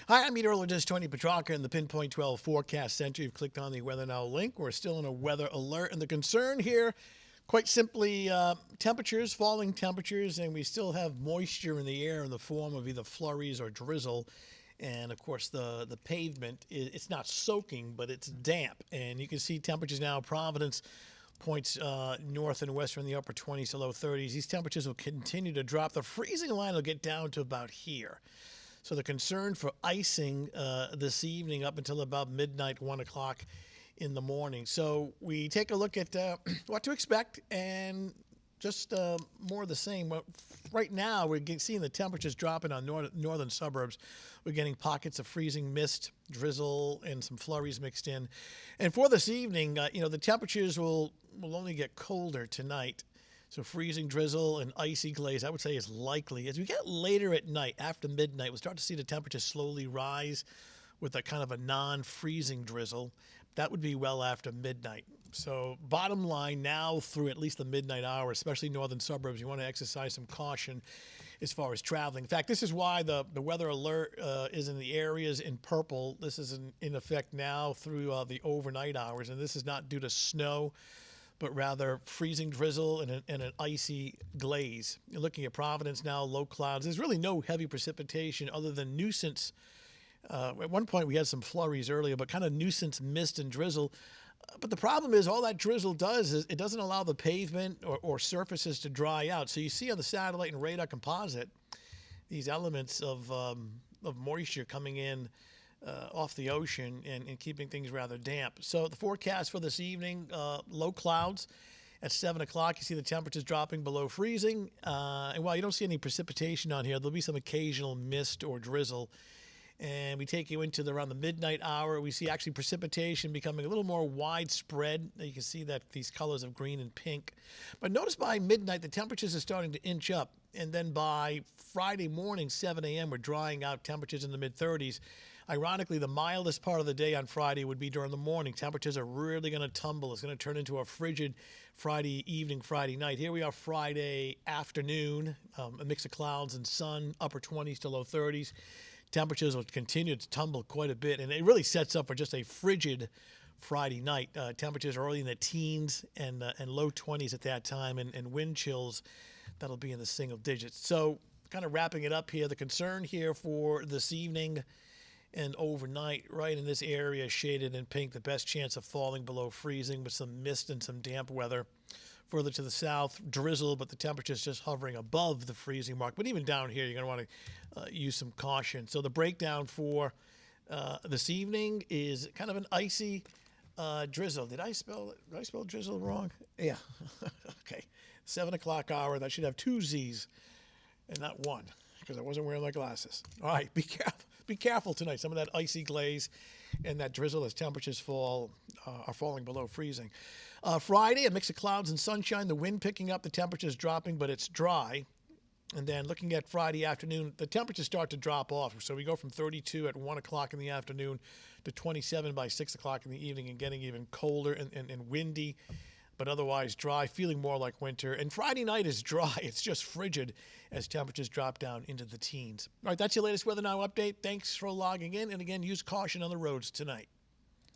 Hi, I'm meteorologist Tony Petrarca in the Pinpoint 12 Forecast Center. You've clicked on the Weather Now link. We're still in a weather alert, and the concern here, quite simply, temperatures, falling temperatures, and we still have moisture in the air in the form of either flurries or drizzle. And of course, the pavement, it's not soaking, but it's damp. And you can see temperatures now, Providence points north and west from the upper 20s to low 30s. These temperatures will continue to drop. The freezing line will get down to about here. So the concern for icing this evening up until about midnight, 1 o'clock in the morning. So we take a look at what to expect and just more of the same. Right now, we're seeing the temperatures dropping on northern suburbs. We're getting pockets of freezing mist, drizzle, and some flurries mixed in. And for this evening, the temperatures will only get colder tonight. So freezing drizzle and icy glaze, I would say, is likely. As we get later at night, after midnight, we'll start to see the temperatures slowly rise with a kind of a non-freezing drizzle. That would be well after midnight. So bottom line now through at least the midnight hour, especially northern suburbs, you want to exercise some caution as far as traveling. In fact, this is why the weather alert is in the areas in purple. This is in effect now through the overnight hours, and this is not due to snow, but rather freezing drizzle and an icy glaze. You're looking at Providence now, low clouds. There's really no heavy precipitation other than nuisance. At one point, we had some flurries earlier, but kind of nuisance mist and drizzle. But the problem is all that drizzle does is it doesn't allow the pavement or surfaces to dry out. So you see on the satellite and radar composite these elements of moisture coming in off the ocean and keeping things rather damp. So the forecast for this evening, low clouds. At 7 o'clock, you see the temperatures dropping below freezing. And while you don't see any precipitation on here, there'll be some occasional mist or drizzle. And we take you into around the midnight hour. We see actually precipitation becoming a little more widespread. You can see that these colors of green and pink. But notice by midnight, the temperatures are starting to inch up. And then by Friday morning, 7 a.m., we're drying out temperatures in the mid-30s. Ironically, the mildest part of the day on Friday would be during the morning. Temperatures are really going to tumble. It's going to turn into a frigid Friday evening, Friday night. Here we are Friday afternoon, a mix of clouds and sun, upper 20s to low 30s. Temperatures will continue to tumble quite a bit, and it really sets up for just a frigid Friday night. Temperatures early in the teens and low 20s at that time, and wind chills that'll be in the single digits. So kind of wrapping it up here, the concern here for this evening and overnight, right in this area shaded in pink, the best chance of falling below freezing with some mist and some damp weather. Further to the south, drizzle, but the temperature's just hovering above the freezing mark. But even down here, you're going to want to use some caution. So the breakdown for this evening is kind of an icy drizzle. Did I spell drizzle wrong? Yeah. Okay. 7 o'clock hour. That should have 2 Z's and not 1 because I wasn't wearing my glasses. All right. Be careful. Be careful tonight. Some of that icy glaze and that drizzle as temperatures are falling below freezing. Friday, a mix of clouds and sunshine, the wind picking up, the temperatures dropping, but it's dry. And then looking at Friday afternoon, the temperatures start to drop off. So we go from 32 at 1 o'clock in the afternoon to 27 by 6 o'clock in the evening and getting even colder and windy, but otherwise dry, feeling more like winter. And Friday night is dry. It's just frigid as temperatures drop down into the teens. All right, that's your latest Weather Now update. Thanks for logging in. And again, use caution on the roads tonight.